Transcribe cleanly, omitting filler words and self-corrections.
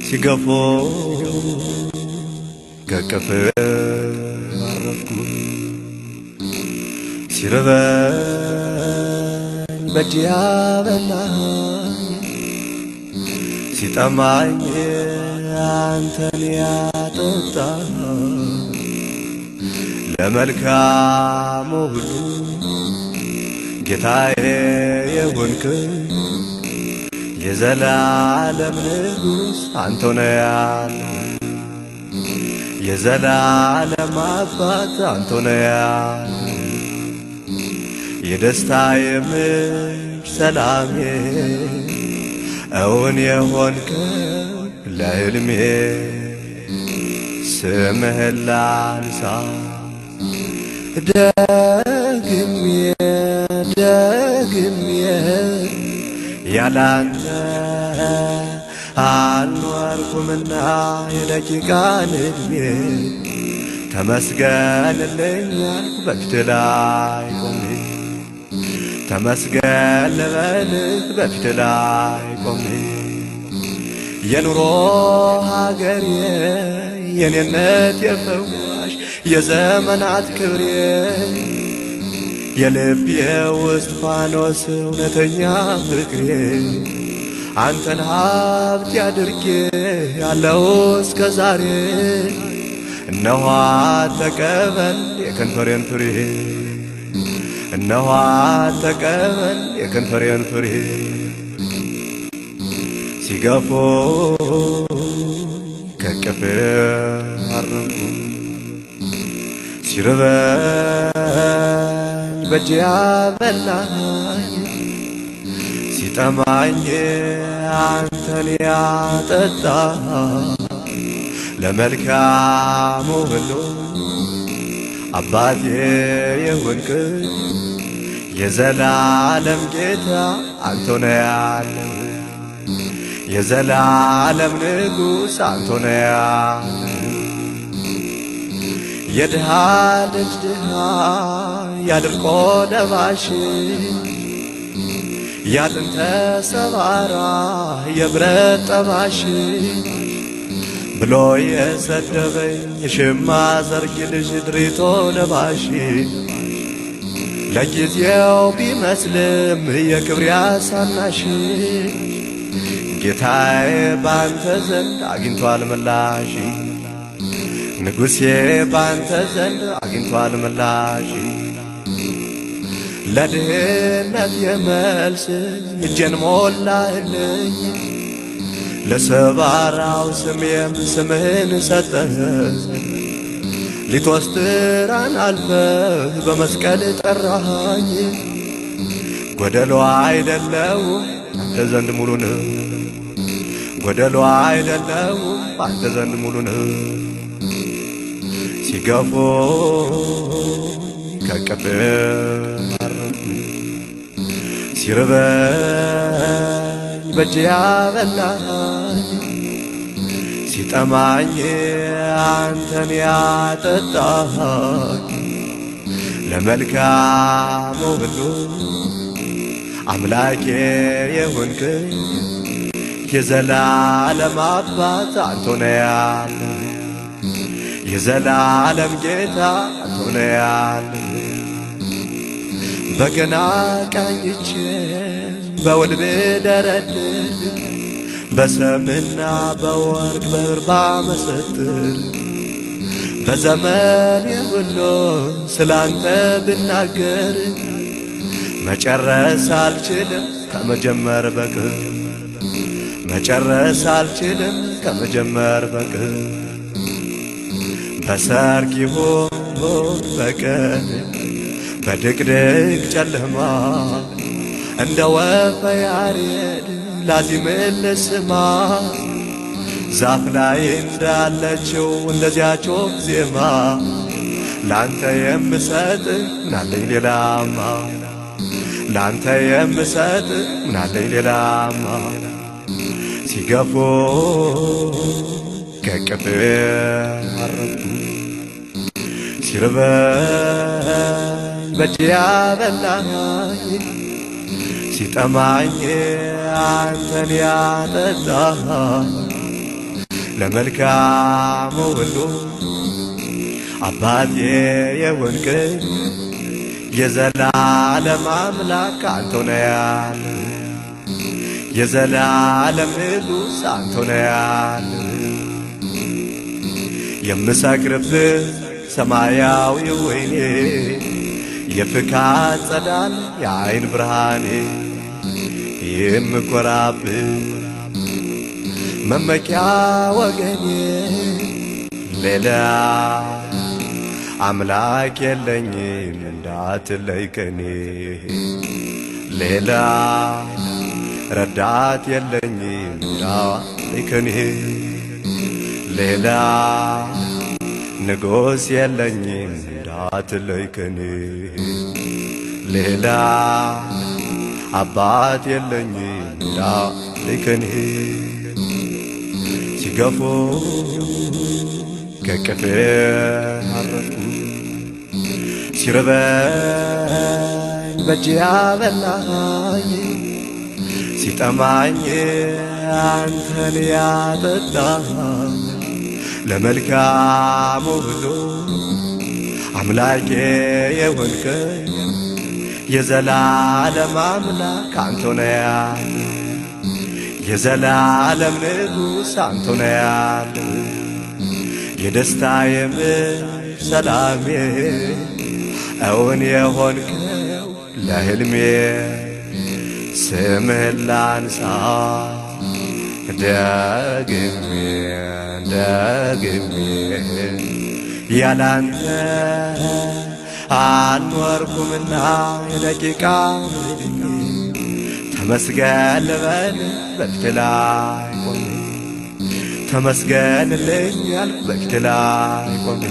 ሲገፎ ከቅፍ አረፍኩ ሲርበኝ በእጅ ያበላኝ ሲጠማኝ አንተን ያጠጣህ ለመልካሙ ሁሉ ጌታዬ የሆንክ የዘላለም ንጉሥ አንተ ነህ ያለ የዘላለም አባት አንተ ነህ ያለ የደስታዬ ምንጭ ሰላሜ እውን የሆንክ ለሕልሜ ስምህን ላንሳ ደግሜ ያላንተ አልኖርኩምና የደቂቃን ዕድሜ ተመስገንልኝ አልኩ በፊትህ ላይ ቆሜ ተመስገን ልበልህ በፊትህ ላይ ቆሜ የኑሮ ሀገሬ የኔነት የፈዋሽ የዘመናት ክብሬ የልቤ ውስጥ ፋኖስ እውነተኛ ፍቅሬ አንተን ሀብት ያድርጌ ያለው እስከ ዛሬ እነኋ ተቀበል የከንፈሬን ፍሬ እነኋ ተቀበል የከንፈሬን ፍሬ ሲገፎ ከቅፍ አረፍኩ ሲርበኝ በእጅ ያበላኝ ሲጠማኝ አንተን ያጠጣህ ለመልካሙ ሁሉ አባቴ የሆንክ የዘላለም ጌታ አንተ ነህ ያለ የዘላለም ንጉሥ አንተ ነህ ያለ የድሃ ልጅ ድሃ ያድርቆ ለባሽ ያጥንተ ሰባራ የብረት ጠባሽ ብሎ የሰደበኝ የሽማ ዘርግ ልጅ ድሪቶ ለባሽ ለጊዜው ቢመስልም የክብሬ አሳናሽ ጌታዬ ባንተ ዘንድ አግኝቷል ምላሽ ንጉሴ ባንተ ዘንድ አግኝቷል ምላሽ ለድህነት የመልስ እጄን ሞላህልኝ ለሰባራው ስሜም ስምህን ሰጠህ ሊትወስትራን አልፈህ በመስቀል ጠራሃኝ ጎደሎ አይደለሁም አንተ ዘንድ ሙሉ ነህ ጎደሎ አይደለሁም አንተ ዘንድ ሙሉ ነህ ሲገፎ ከቅፍ አረፍኩ ሲርበኝ በእጅ ያበላኝ ሲጠማኝ አንተን ያጠጣህ ለመልካሙ ሁሉ አምላኬ የሆንክ የዘላለም አባት አንተ ነህ ያለ የዘላለም ጌታ አንተ ነህ ያለ በገና ቃኝቼ በውል ብደረድር በሰምና በወርቅ በብር ባመሰጥር በዘመኔ ሁሉ ስላንተ ብናገር መጨረስ አልችልም ከመጀመር በቅር መጨረስ አልችልም ከመጀመር በቅር በሰርክ ይሁን በቀን በድቅድቅ ጨለማ እንደ ወፈ ያሬድ ላዚምን ልስማ ዛፍ ላይ እንዳለችው እንደዚያች ወፍ ዜማ ላንተ የምሰጥ ምናለኝ ሌላማ ላንተ የምሰጥ ምናለኝ ሌላማ ሲገፎ ከቅፍ አረፍኩ ሲርበኝ በእጅ ያበላኝ ሲጠማኝ አንተን ያጠጣህ ለመልካሙ ሁሉ አባቴ የሆንክ የዘላለም አምላክ አንተ ነህ ያለ የዘላለም ንጉሥ አንተ ነህ ያለ የምሰክርብህ ሰማያዊ ወይኔ የፍካት ጸዳል የዓይን ብርሃኔ የምኮራብህ መመኪያ ወገኔ ሌላ አምላክ የለኝም እንዳትለይ ከኔ ሌላ ረዳት የለኝም እንዳትለይ ከኔ ሌላ ንጉሥ የለኝም እንዳትለይ ከኔ ሌላ አባት የለኝም እንዳትለይ ከኔ ሲገፉ ከቅፌ አረፍኩ ሲርበኝ በእጅ ያበላኝ ሲጠማኝ አንተን ያጠጣኝ ለመልካሙ ሁሉ አምላኬ የሆንከኝ የዘላለም አምላክ አንተ ነህ ያለ የዘላለም ንጉሥ አንተ ነህ ያለ የደስታዬ ምንጭ ሰላሜ እውን የሆንከው ለሕልሜ ስምህን ላንሳ ደግሜ ደግሜ ያላንተ አልኖርኩምና የደቂቃ ተመስገን ልበል በፊት ላይ ቆሜ ተመስገንልኝ ያልኩ በፊት ላይ ቆሜ